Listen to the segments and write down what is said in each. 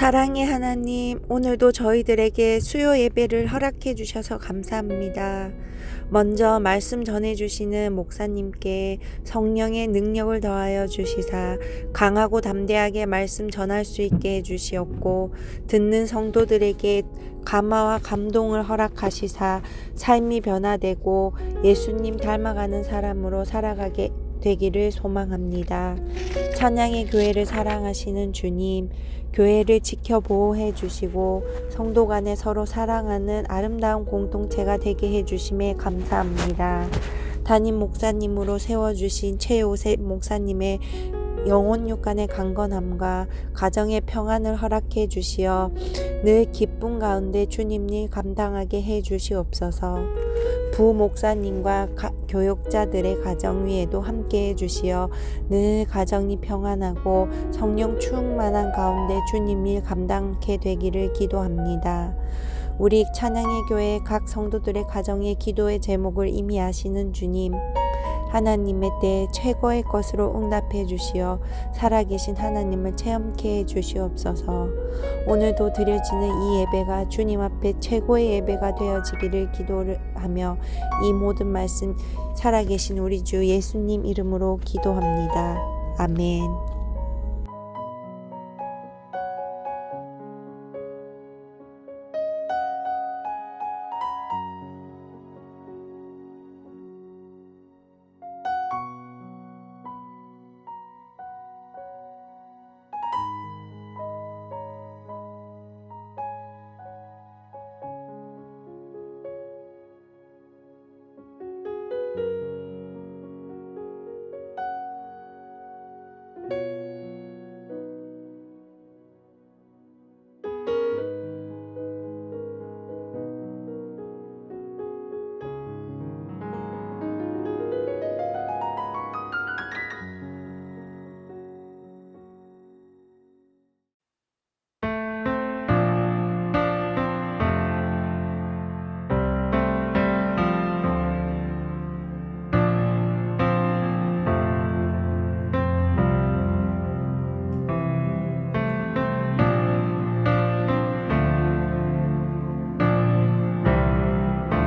사랑의 하나님, 오늘도 저희들에게 수요 예배를 허락해 주셔서 감사합니다. 먼저 말씀 전해주시는 목사님께 성령의 능력을 더하여 주시사 강하고 담대하게 말씀 전할 수 있게 해주시옵고, 듣는 성도들에게 감화와 감동을 허락하시사 삶이 변화되고 예수님 닮아가는 사람으로 살아가게 되기를 소망합니다. 찬양의 교회를 사랑하시는 주님, 교회를 지켜 보호해 주시고 성도 간에 서로 사랑하는 아름다운 공동체가 되게 해 주심에 감사합니다. 담임 목사님으로 세워주신 최요셉 목사님의 영혼 육간의 강건함과 가정의 평안을 허락해 주시어 늘 기쁨 가운데 주님님 감당하게 해 주시옵소서. 부목사님과 교육자들의 가정 위에도 함께 해 주시어 늘 가정이 평안하고 성령 충만한 가운데 주님 일 감당케 되기를 기도합니다. 우리 찬양의 교회 각 성도들의 가정의 기도의 제목을 이미 아시는 주님, 하나님의 때 최고의 것으로 응답해 주시어 살아계신 하나님을 체험케 해 주시옵소서. 오늘도 드려지는 이 예배가 주님 앞에 최고의 예배가 되어지기를 기도를 하며 이 모든 말씀 살아계신 우리 주 예수님 이름으로 기도합니다. 아멘.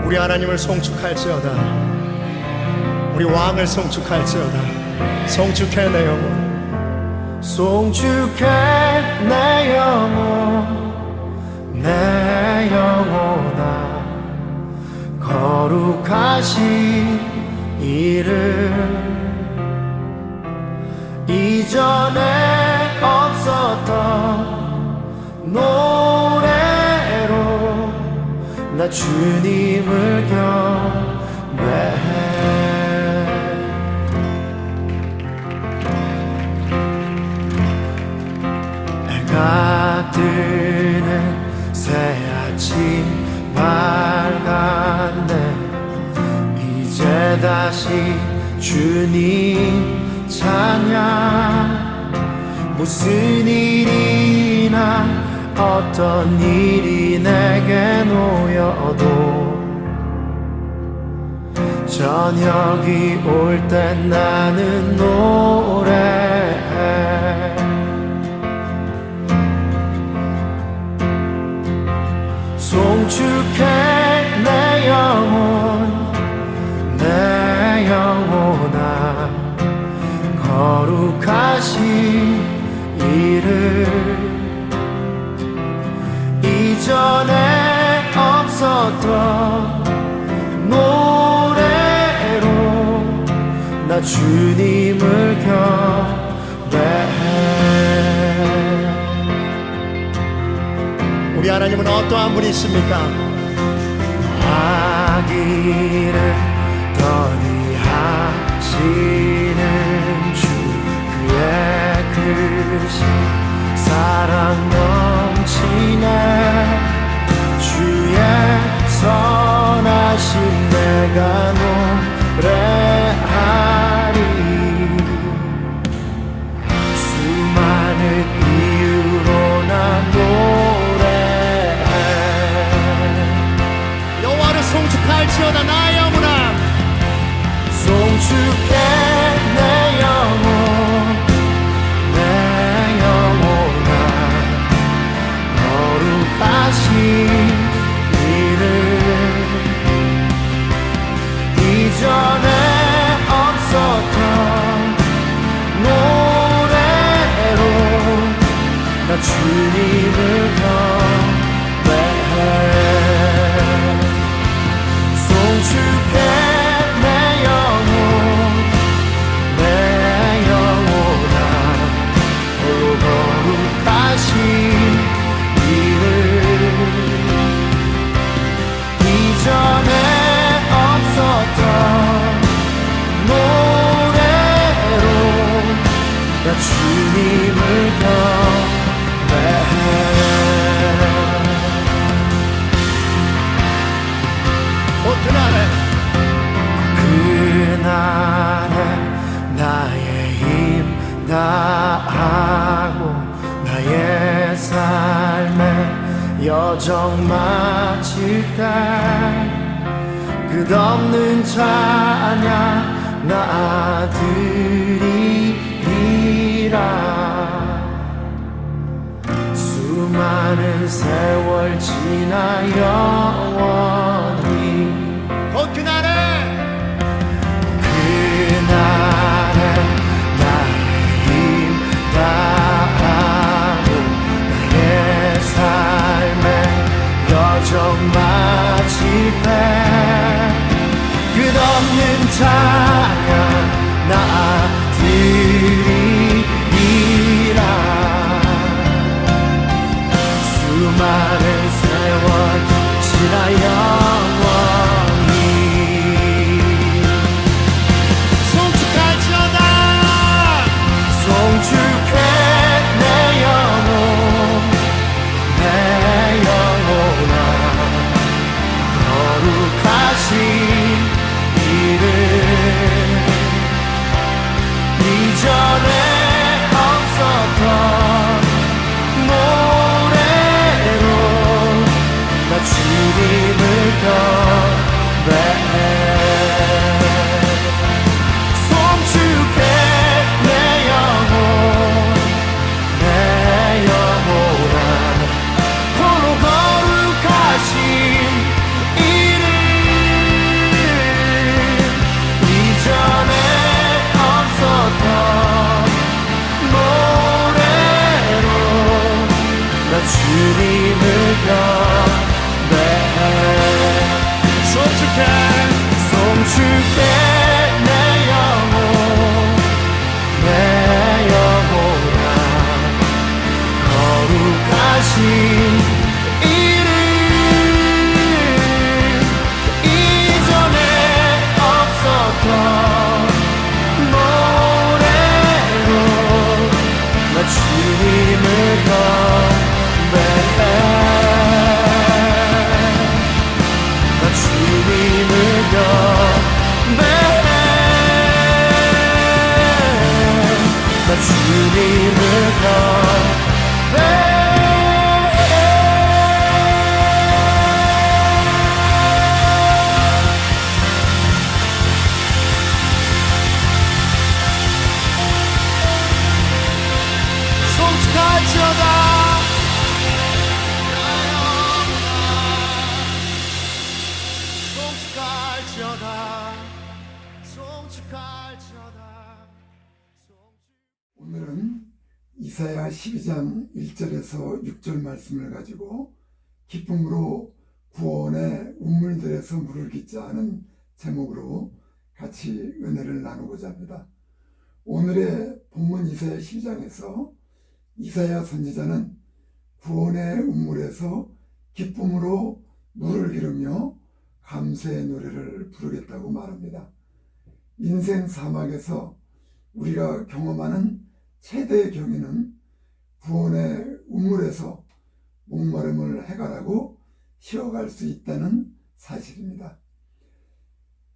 우리 하나님을 송축할지어다. 우리 왕을 송축할지어다. 송축해 내 영혼, 송축해 내 영혼, 내 영혼아. 거룩하신 이름, 이전에 없었던 노래로 나 주님을 경배해. 해가 뜨는 새 아침 밝았네. 이제 다시 주님 찬양. 무슨 일이나 어떤 일이 내게 놓여도 저녁이 올 때 나는 노래해. 송축해 내 영혼, 내 영혼아. 거룩하신 이름, 이전에 없었던 노래로 나 주님을 경배해. 우리 하나님은 어떠한 분이십니까? 하기를 더디하시는 주, 그의 크신 사랑 넘치네. 주의 선하심 내가 노래하리. 수많은 이유로 나 노래해. 여호와를 송축할지어다 나의 영혼아. 송축해 내 영혼, 내 영혼아. 주님을 경배해. 송축해 내 영혼 내 영혼아, 홀로 거룩하신 이를 이전에 없었던 노래로 나 주님을 경배해. 그날에 나의 힘 다하고 나의 삶에 여정 마칠 때 끝없는 찬양 나 드리리라. 수많은 세월 지나 영원히 그날에 나의 힘 다하고 나의 삶에 여정 마칠 때 끝없는 찬양 나 드리리라. 수많은 세월 지나 영원히 송축할지어다. 송축해 내 영혼 내 영혼아, 거룩하신 이름 이전에 없었던 노래로 나 주님을 경배해. 송축해 내 영혼 내 영혼아, 홀로 거룩하신 이름 이전에 없었던 노래로 나 주님을 경배해. 송축해 내 영혼 내 영혼아, 거룩하신 이름 이전에 없었던 노래로 나 주님을 경배해. 나 주님을 경배해. 나 주님을 경배해. 송축할지어다. 송축할지어다. 송축할지어다. 오늘은 이사야 12장 1절에서 6절 말씀을 가지고 기쁨으로 구원의 우물들에서 물을 깃자 하는 제목으로 같이 은혜를 나누고자 합니다. 오늘의 본문 이사야 12장에서 이사야 선지자는 구원의 우물에서 기쁨으로 물을 기르며 감사의 노래를 부르겠다고 말합니다. 인생 사막에서 우리가 경험하는 최대의 경위는 구원의 우물에서 목마름을 해결하고 쉬어갈 수 있다는 사실입니다.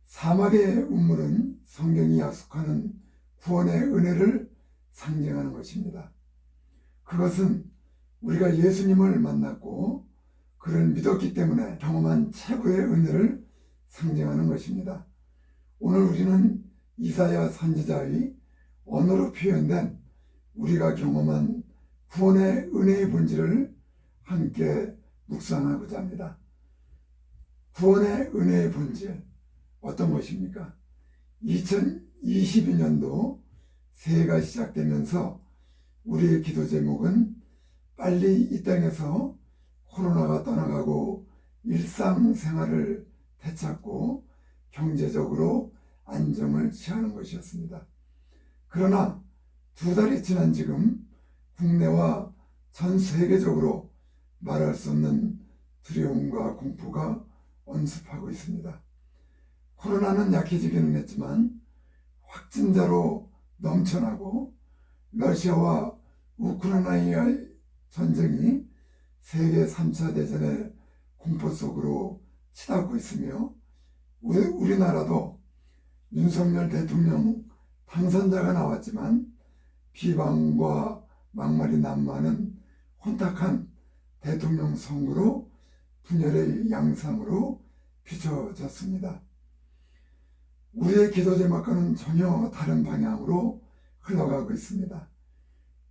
사막의 우물은 성경이 약속하는 구원의 은혜를 상징하는 것입니다. 그것은 우리가 예수님을 만났고 그를 믿었기 때문에 경험한 최고의 은혜를 상징하는 것입니다. 오늘 우리는 이사야 선지자의 언어로 표현된 우리가 경험한 구원의 은혜의 본질을 함께 묵상하고자 합니다. 구원의 은혜의 본질, 어떤 것입니까? 2022년도 새해가 시작되면서 우리의 기도 제목은 빨리 이 땅에서 코로나가 떠나가고 일상생활을 되찾고 경제적으로 안정을 취하는 것이었습니다. 그러나 2달이 지난 지금 국내와 전 세계적으로 말할 수 없는 두려움과 공포가 엄습하고 있습니다. 코로나는 약해지기는 했지만 확진자로 넘쳐나고 러시아와 우크라이나의 전쟁이 세계 3차 대전의 공포 속으로 치닫고 있으며 우리나라도 윤석열 대통령 당선자가 나왔지만 비방과 막말이 난무하는 혼탁한 대통령 선거로 분열의 양상으로 비춰졌습니다. 우리의 기도 제목과는 전혀 다른 방향으로 흘러가고 있습니다.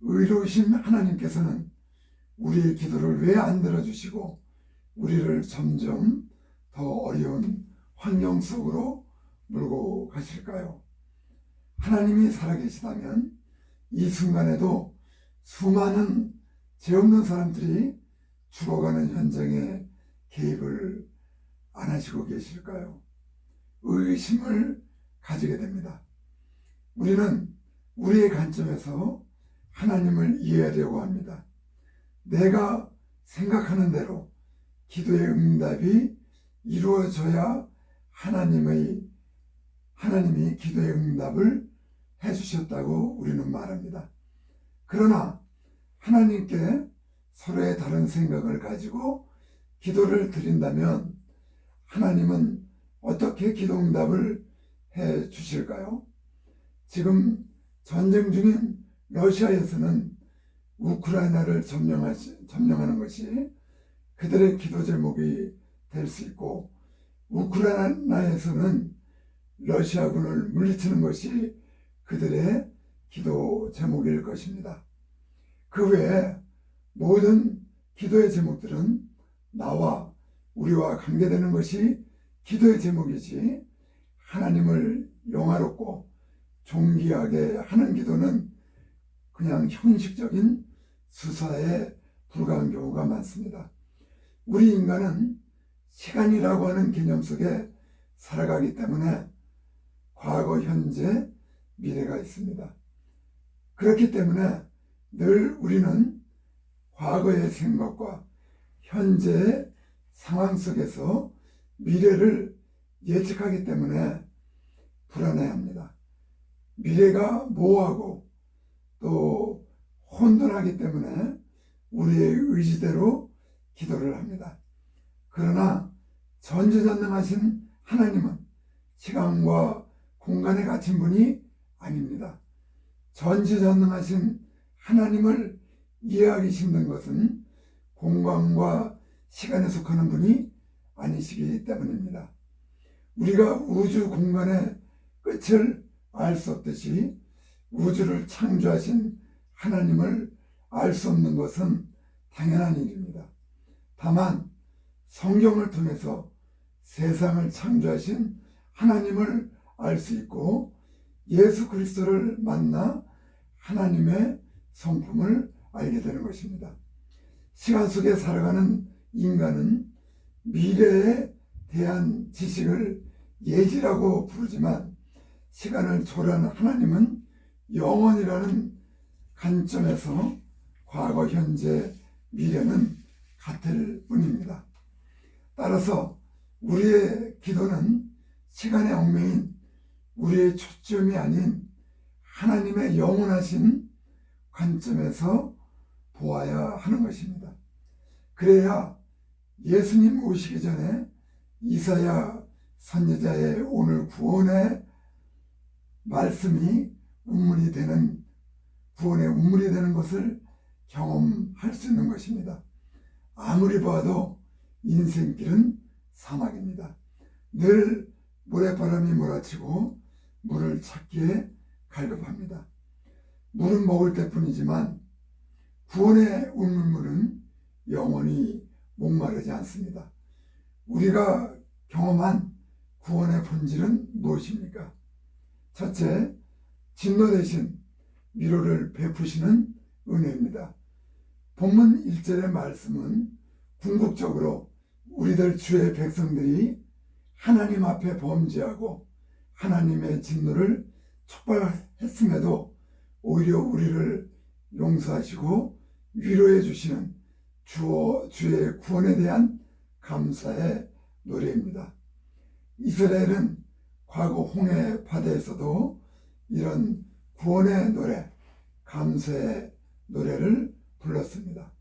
의로우신 하나님께서는 우리의 기도를 왜 안 들어주시고 우리를 점점 더 어려운 환경 속으로 몰고 가실까요? 하나님이 살아계시다면 이 순간에도 수많은 죄 없는 사람들이 죽어가는 현장에 개입을 안 하시고 계실까요? 의심을 가지게 됩니다. 우리는 우리의 관점에서 하나님을 이해하려고 합니다. 내가 생각하는 대로 기도의 응답이 이루어져야 하나님이 기도의 응답을 해주셨다고 우리는 말합니다. 그러나 하나님께 서로의 다른 생각을 가지고 기도를 드린다면 하나님은 어떻게 기도 응답을 해 주실까요? 지금 전쟁 중인 러시아에서는 우크라이나를 점령하는 것이 그들의 기도 제목이 될 수 있고, 우크라이나에서는 러시아군을 물리치는 것이 그들의 기도 제목일 것입니다. 그 외에 모든 기도의 제목들은 나와 우리와 관계되는 것이 기도의 제목이지, 하나님을 영화롭고 존귀하게 하는 기도는 그냥 형식적인 수사에 불과한 경우가 많습니다. 우리 인간은 시간이라고 하는 개념 속에 살아가기 때문에 과거, 현재, 미래가 있습니다. 그렇기 때문에 늘 우리는 과거의 생각과 현재의 상황 속에서 미래를 예측하기 때문에 불안해합니다. 미래가 모호하고 또 혼돈하기 때문에 우리의 의지대로 기도를 합니다. 그러나 전지전능하신 하나님은 시간과 공간에 갇힌 분이 아닙니다. 전지전능하신 하나님을 이해하기 힘든 것은 공간과 시간에 속하는 분이 아니시기 때문입니다. 우리가 우주 공간의 끝을 알 수 없듯이 우주를 창조하신 하나님을 알 수 없는 것은 당연한 일입니다. 다만 성경을 통해서 세상을 창조하신 하나님을 알 수 있고, 예수 그리스도를 만나 하나님의 성품을 알게 되는 것입니다. 시간 속에 살아가는 인간은 미래에 대한 지식을 예지라고 부르지만, 시간을 초월하는 하나님은 영원이라는 관점에서 과거, 현재, 미래는 같을 뿐입니다. 따라서 우리의 기도는 시간의 얽매인 우리의 초점이 아닌 하나님의 영원하신 관점에서 보아야 하는 것입니다. 그래야 예수님 오시기 전에 이사야 선지자의 오늘 구원의 말씀이 구원의 운물이 되는 것을 경험할 수 있는 것입니다. 아무리 봐도 인생길은 사막입니다. 늘 모래바람이 몰아치고 물을 찾기에 갈급합니다. 물은 먹을 때뿐이지만 구원의 운물은 영원히 목마르지 않습니다. 우리가 경험한 구원의 본질은 무엇입니까? 첫째, 진노 대신 위로를 베푸시는 은혜입니다. 본문 1절의 말씀은 궁극적으로 우리들 주의 백성들이 하나님 앞에 범죄하고 하나님의 진노를 촉발했음에도 오히려 우리를 용서하시고 위로해 주시는 주의 구원에 대한 감사의 노래입니다. 이스라엘은 과거 홍해 바다에서도 이런 구원의 노래, 감사의 노래를 불렀습니다.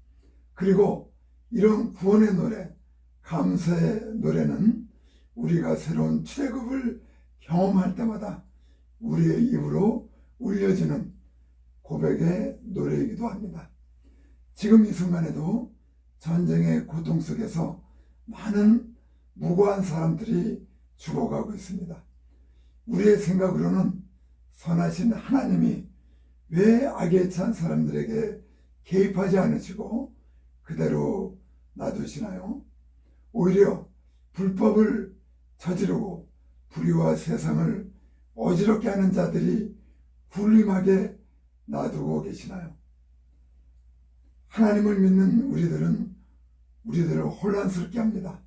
그리고 이런 구원의 노래, 감사의 노래는 우리가 새로운 출애굽을 경험할 때마다 우리의 입으로 울려지는 고백의 노래이기도 합니다. 지금 이 순간에도 전쟁의 고통 속에서 많은 무고한 사람들이 죽어가고 있습니다. 우리의 생각으로는 선하신 하나님이 왜 악에 찬 사람들에게 개입하지 않으시고 그대로 놔두시나요? 오히려 불법을 저지르고 불의와 세상을 어지럽게 하는 자들이 군림하게 놔두고 계시나요? 하나님을 믿는 우리들을 혼란스럽게 합니다.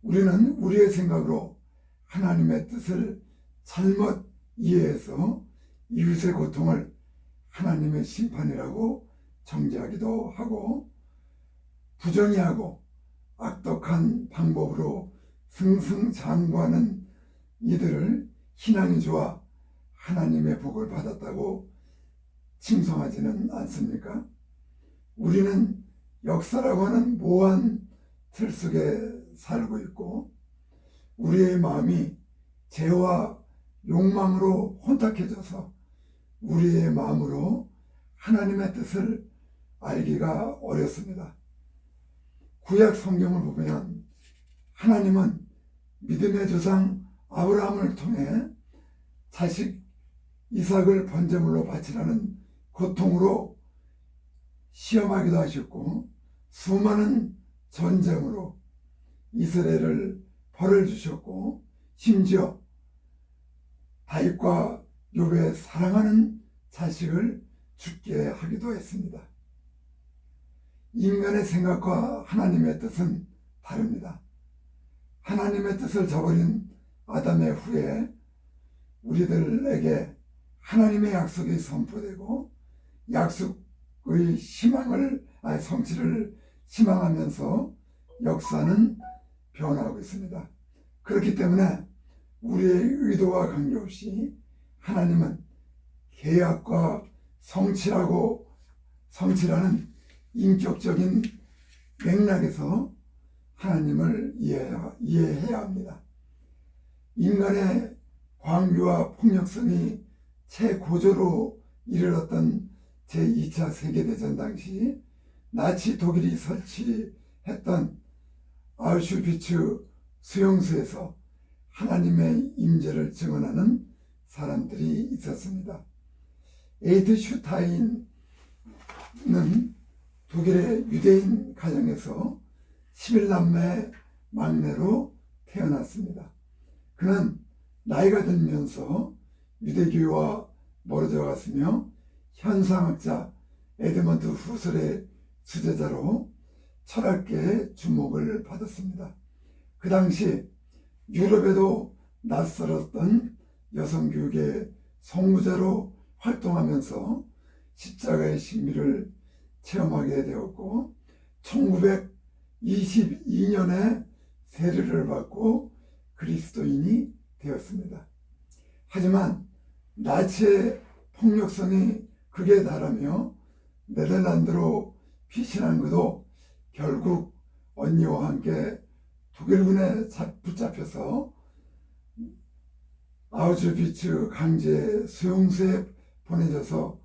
우리는 우리의 생각으로 하나님의 뜻을 잘못 이해해서 이웃의 고통을 하나님의 심판이라고 정죄하기도 하고 부정의하고 악독한 방법으로 승승장구하는 이들을 신앙이 좋아 하나님의 복을 받았다고 칭송하지는 않습니까? 우리는 역사라고 하는 모호한 틀 속에 살고 있고 우리의 마음이 죄와 욕망으로 혼탁해져서 우리의 마음으로 하나님의 뜻을 알기가 어렵습니다. 구약 성경을 보면 하나님은 믿음의 조상 아브라함을 통해 자식 이삭을 번제물로 바치라는 고통으로 시험하기도 하셨고 수많은 전쟁으로 이스라엘을 벌을 주셨고 심지어 다윗과 욥의 사랑하는 자식을 죽게 하기도 했습니다. 인간의 생각과 하나님의 뜻은 다릅니다. 하나님의 뜻을 저버린 아담의 후에 우리들에게 하나님의 약속이 선포되고 약속의 성취를 희망하면서 역사는 변화하고 있습니다. 그렇기 때문에 우리의 의도와 관계없이 하나님은 계약과 성취라는 인격적인 맥락에서 하나님을 이해해야 합니다. 인간의 광규와 폭력성이 최고조로 이르렀던 제2차 세계대전 당시 나치 독일이 설치했던 아우슈비츠 수용소에서 하나님의 임재를 증언하는 사람들이 있었습니다. 에이드 슈타인은 독일의 유대인 가정에서 11남매 막내로 태어났습니다. 그는 나이가 들면서 유대교와 멀어져 갔으며 현상학자 에드먼드 후설의 수제자로 철학계의 주목을 받았습니다. 그 당시 유럽에도 낯설었던 여성교육의 선구자로 활동하면서 십자가의 신비를 체험하게 되었고 1922년에 세례를 받고 그리스도인이 되었습니다. 하지만 나치의 폭력성이 극에 달하며 네덜란드로 피신한 그도 결국 언니와 함께 독일군에 붙잡혀서 아우슈비츠 강제 수용소에 보내져서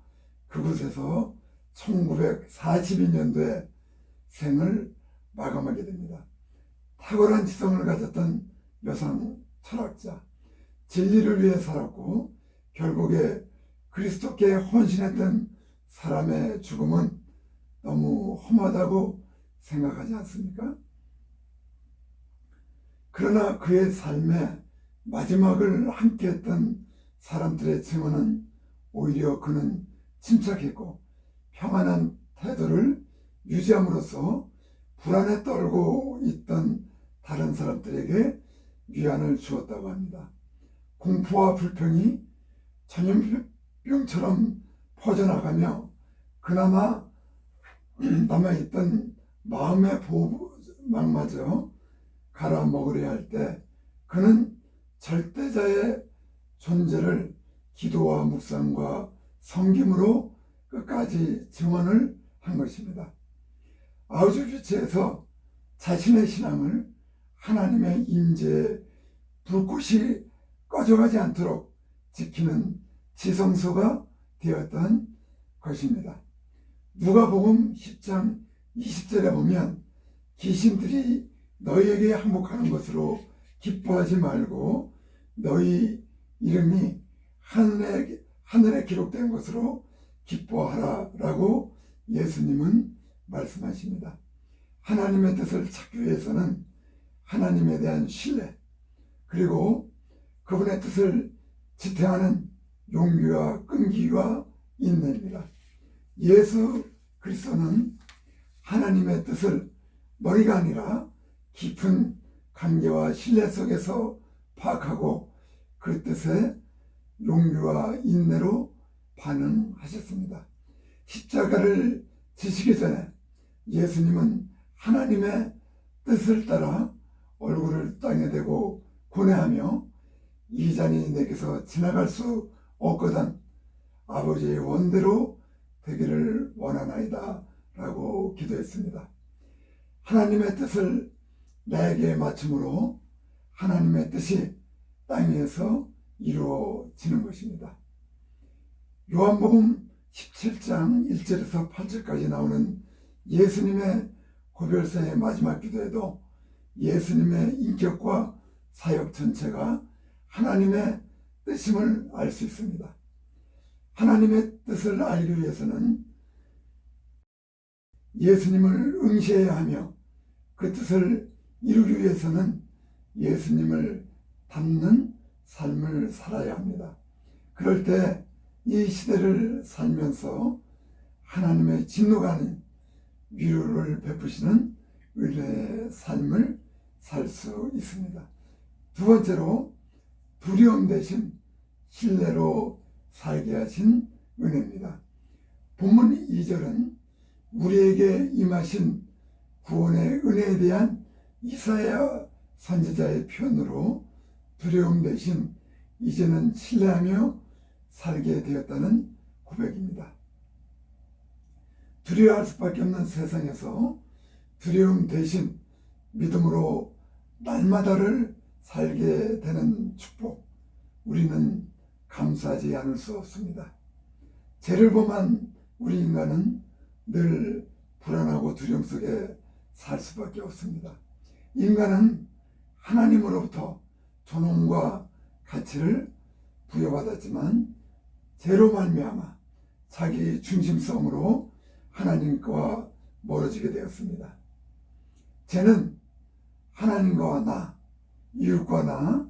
그곳에서 1942년도에 생을 마감하게 됩니다. 탁월한 지성을 가졌던 여성 철학자, 진리를 위해 살았고 결국에 그리스도께 헌신했던 사람의 죽음은 너무 험하다고 생각하지 않습니까? 그러나 그의 삶의 마지막을 함께했던 사람들의 증언은 오히려 그는 침착했고 평안한 태도를 유지함으로써 불안에 떨고 있던 다른 사람들에게 위안을 주었다고 합니다. 공포와 불평이 전염병처럼 퍼져나가며 그나마 남아있던 마음의 보호막마저 갈아먹으려 할 때 그는 절대자의 존재를 기도와 묵상과 섬김으로 끝까지 증언을 한 것입니다. 아우슈비츠에서 자신의 신앙을 하나님의 임재에 불꽃이 꺼져가지 않도록 지키는 지성소가 되었던 것입니다. 누가복음 10장 20절에 보면 귀신들이 너희에게 항복하는 것으로 기뻐하지 말고 너희 이름이 하늘에 기록된 것으로 기뻐하라 라고 예수님은 말씀하십니다. 하나님의 뜻을 찾기 위해서는 하나님에 대한 신뢰 그리고 그분의 뜻을 지탱하는 용기와 끈기와 인내입니다. 예수 그리스도는 하나님의 뜻을 머리가 아니라 깊은 관계와 신뢰 속에서 파악하고 그 뜻에 용기와 인내로 반응하셨습니다. 십자가를 지시기 전에 예수님은 하나님의 뜻을 따라 얼굴을 땅에 대고 고뇌하며 이 잔이 내게서 지나갈 수 없거든 아버지의 원대로 되기를 원하나이다 라고 기도했습니다. 하나님의 뜻을 나에게 맞춤으로 하나님의 뜻이 땅에서 이루어지는 것입니다. 요한복음 17장 1절에서 8절까지 나오는 예수님의 고별사의 마지막 기도에도 예수님의 인격과 사역 전체가 하나님의 뜻임을 알 수 있습니다. 하나님의 뜻을 알기 위해서는 예수님을 응시해야 하며 그 뜻을 이루기 위해서는 예수님을 닮는 삶을 살아야 합니다. 그럴 때 이 시대를 살면서 하나님의 진노가 아닌 위로를 베푸시는 은혜의 삶을 살 수 있습니다. 두 번째로 두려움 대신 신뢰로 살게 하신 은혜입니다. 본문 2절은 우리에게 임하신 구원의 은혜에 대한 이사야 선지자의 표현으로 두려움 대신 이제는 신뢰하며 살게 되었다는 고백입니다. 두려워할 수밖에 없는 세상에서 두려움 대신 믿음으로 날마다를 살게 되는 축복, 우리는 감사하지 않을 수 없습니다. 죄를 범한 우리 인간은 늘 불안하고 두려움 속에 살 수밖에 없습니다. 인간은 하나님으로부터 존엄과 가치를 부여받았지만 죄로 말미암아 자기 중심성으로 하나님과 멀어지게 되었습니다. 죄는 하나님과 나, 이웃과 나,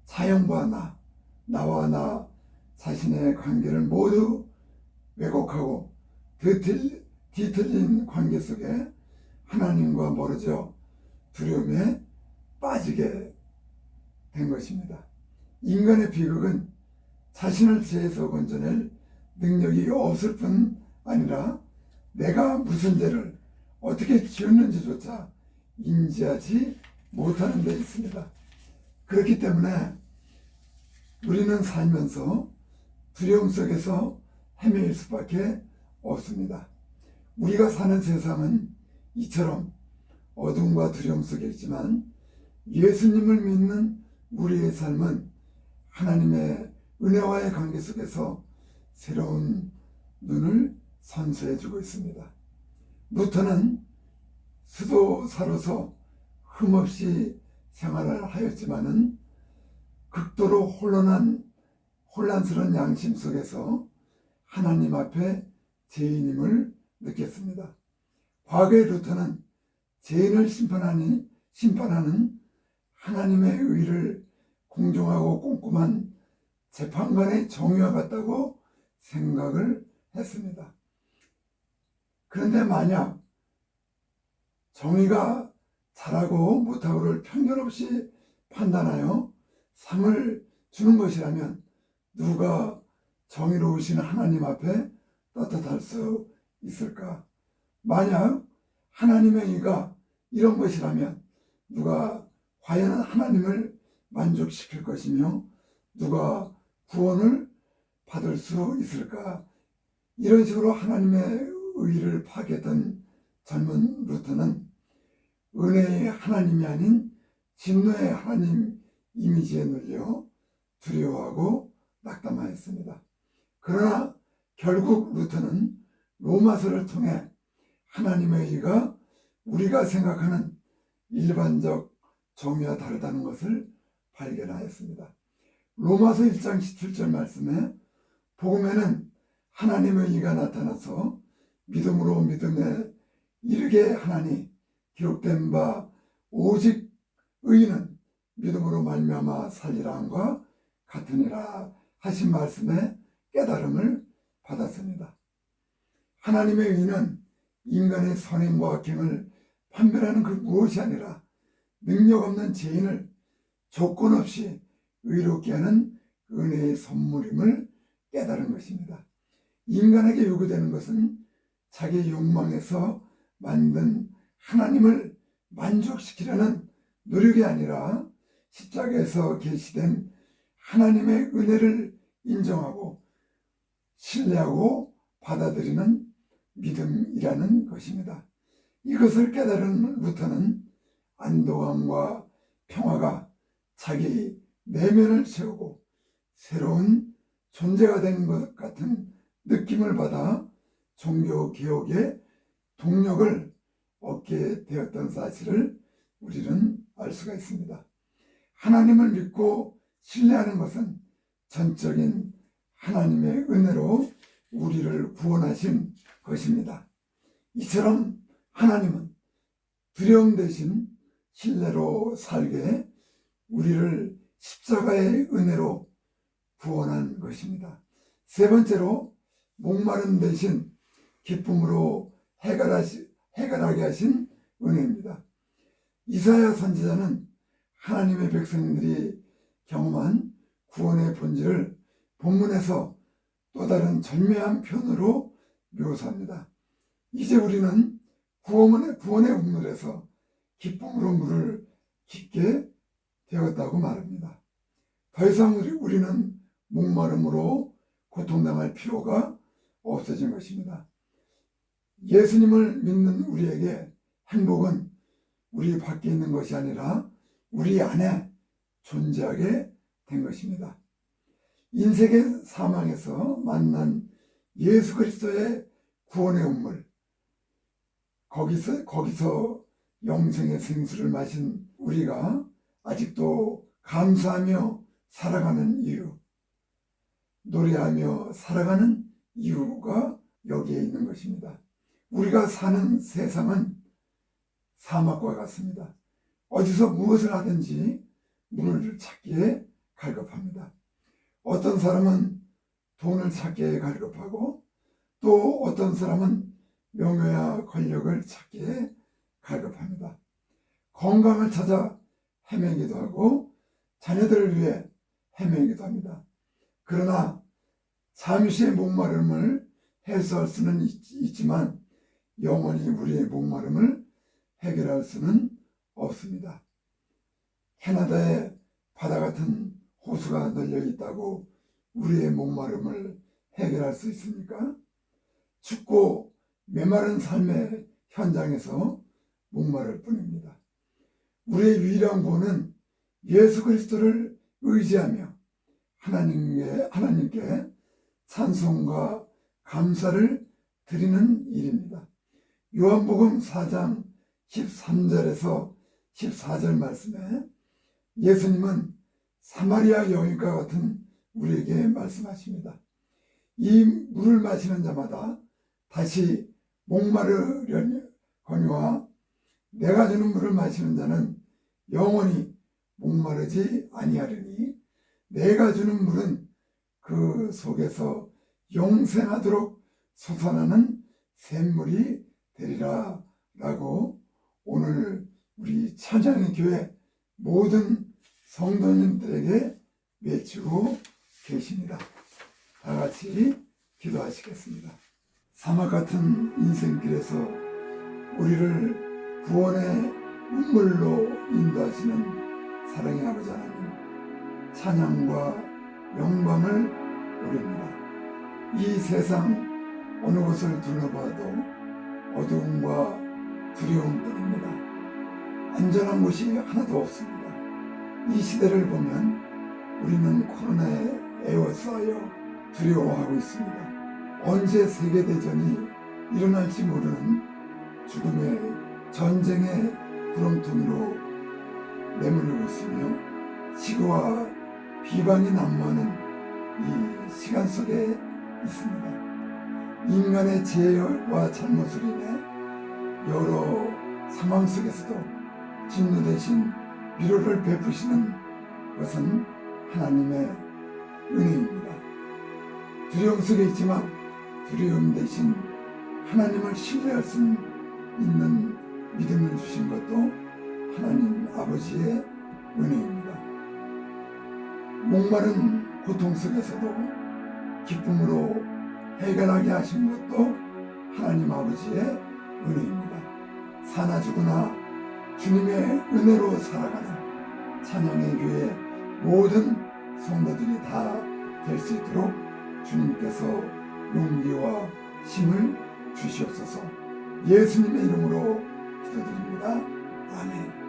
자연과 나, 나와 나 자신의 관계를 모두 왜곡하고 뒤틀린 관계 속에 하나님과 멀어져 두려움에 빠지게 된 것입니다. 인간의 비극은 자신을 죄에서 건져낼 능력이 없을 뿐 아니라 내가 무슨 죄를 어떻게 지었는지조차 인지하지 못하는 데 있습니다. 그렇기 때문에 우리는 살면서 두려움 속에서 헤매일 수밖에 없습니다. 우리가 사는 세상은 이처럼 어둠과 두려움 속에 있지만 예수님을 믿는 우리의 삶은 하나님의 은혜와의 관계 속에서 새로운 눈을 선사해주고 있습니다. 루터는 수도사로서 흠없이 생활을 하였지만은 극도로 혼란스러운 양심 속에서 하나님 앞에 죄인임을 느꼈습니다. 과거의 루터는 죄인을 심판하는 하나님의 의를 공정하고 꼼꼼한 재판관의 정의와 같다고 생각을 했습니다. 그런데 만약 정의가 잘하고 못하고를 편견 없이 판단하여 상을 주는 것이라면 누가 정의로우신 하나님 앞에 떳떳할 수 있을까? 만약 하나님의 의가 이런 것이라면 누가 과연 하나님을 만족시킬 것이며 누가 구원을 받을 수 있을까? 이런 식으로 하나님의 의를 파악했던 젊은 루터는 은혜의 하나님이 아닌 진노의 하나님 이미지에 눌려 두려워하고 낙담하였습니다. 그러나 결국 루터는 로마서를 통해 하나님의 의가 우리가 생각하는 일반적 정의와 다르다는 것을 발견하였습니다. 로마서 1장 17절 말씀에 복음에는 하나님의 의가 나타나서 믿음으로 믿음에 이르게 하나니 기록된 바 오직 의인은 믿음으로 말미암아 살리라 함과 같으니라 하신 말씀에 깨달음을 받았습니다. 하나님의 의는 인간의 선행과 악행을 판별하는 그 무엇이 아니라 능력 없는 죄인을 조건 없이 의롭게 하는 은혜의 선물임을 깨달은 것입니다. 인간에게 요구되는 것은 자기 욕망에서 만든 하나님을 만족시키려는 노력이 아니라 십자가에서 계시된 하나님의 은혜를 인정하고 신뢰하고 받아들이는 믿음이라는 것입니다. 이것을 깨달은 루터는 안도감과 평화가 자기 내면을 채우고 새로운 존재가 된 것 같은 느낌을 받아 종교개혁의 동력을 얻게 되었던 사실을 우리는 알 수가 있습니다. 하나님을 믿고 신뢰하는 것은 전적인 하나님의 은혜로 우리를 구원하신 것입니다. 이처럼 하나님은 두려움 대신 신뢰로 살게 우리를 십자가의 은혜로 구원한 것입니다. 세 번째로 목마름 대신 기쁨으로 해결하게 하신 은혜입니다. 이사야 선지자는 하나님의 백성들이 경험한 구원의 본질을 본문에서 또 다른 절묘한 표현으로 묘사합니다. 이제 우리는 구원의 우물에서 기쁨으로 물을 깊게 되었다고 말합니다. 더 이상 우리는 목마름으로 고통당할 필요가 없어진 것입니다. 예수님을 믿는 우리에게 행복은 우리 밖에 있는 것이 아니라 우리 안에 존재하게 된 것입니다. 인생의 사망에서 만난 예수 그리스도의 구원의 우물, 거기서 영생의 생수를 마신 우리가 아직도 감사하며 살아가는 이유, 노래하며 살아가는 이유가 여기에 있는 것입니다. 우리가 사는 세상은 사막과 같습니다. 어디서 무엇을 하든지 물을 찾기에 갈급합니다. 어떤 사람은 돈을 찾기에 갈급하고 또 어떤 사람은 명예와 권력을 찾기에 갈급합니다. 건강을 찾아 헤매기도 하고 자녀들을 위해 헤매기도 합니다. 그러나 잠시의 목마름을 해소할 수는 있지만 영원히 우리의 목마름을 해결할 수는 없습니다. 캐나다에 바다 같은 호수가 널려 있다고 우리의 목마름을 해결할 수 있습니까? 춥고 메마른 삶의 현장에서 목마를 뿐입니다. 우리의 유일한 구원은 예수 그리스도를 의지하며 하나님께 찬송과 감사를 드리는 일입니다. 요한복음 4장 13절에서 14절 말씀에 예수님은 사마리아 여인과 같은 우리에게 말씀하십니다. 이 물을 마시는 자마다 다시 목마르려거니와 내가 주는 물을 마시는 자는 영원히 목마르지 아니하리니 내가 주는 물은 그 속에서 영생하도록 솟아나는 샘물이 되리라 라고 오늘 우리 찬양의 교회 모든 성도님들에게 외치고 계십니다. 다 같이 기도하시겠습니다. 사막 같은 인생길에서 우리를 구원의 눈물로 인도하시는 사랑의 아버지 하나님, 찬양과 영광을 올립니다. 이 세상 어느 곳을 둘러봐도 어두움과 두려움뿐입니다. 안전한 곳이 하나도 없습니다. 이 시대를 보면 우리는 코로나에 에워싸여 두려워하고 있습니다. 언제 세계대전이 일어날지 모르는 죽음의 전쟁의 구렁텅이로 내몰리고 있으며 시기와 비방이 난무하는 이 시간 속에 있습니다. 인간의 죄와 잘못으로 인해 여러 상황 속에서도 진노 대신 위로를 베푸시는 것은 하나님의 은혜입니다. 두려움 속에 있지만 두려움 대신 하나님을 신뢰할 수 있는 믿음을 주신 것도 하나님 아버지의 은혜입니다. 목마른 고통 속에서도 기쁨으로 해결하게 하신 것도 하나님 아버지의 은혜입니다. 사나 죽으나 주님의 은혜로 살아가는 찬양의 교회 모든 성도들이 다 될 수 있도록 주님께서 용기와 힘을 주시옵소서. 예수님의 이름으로 기도드립니다. 아멘.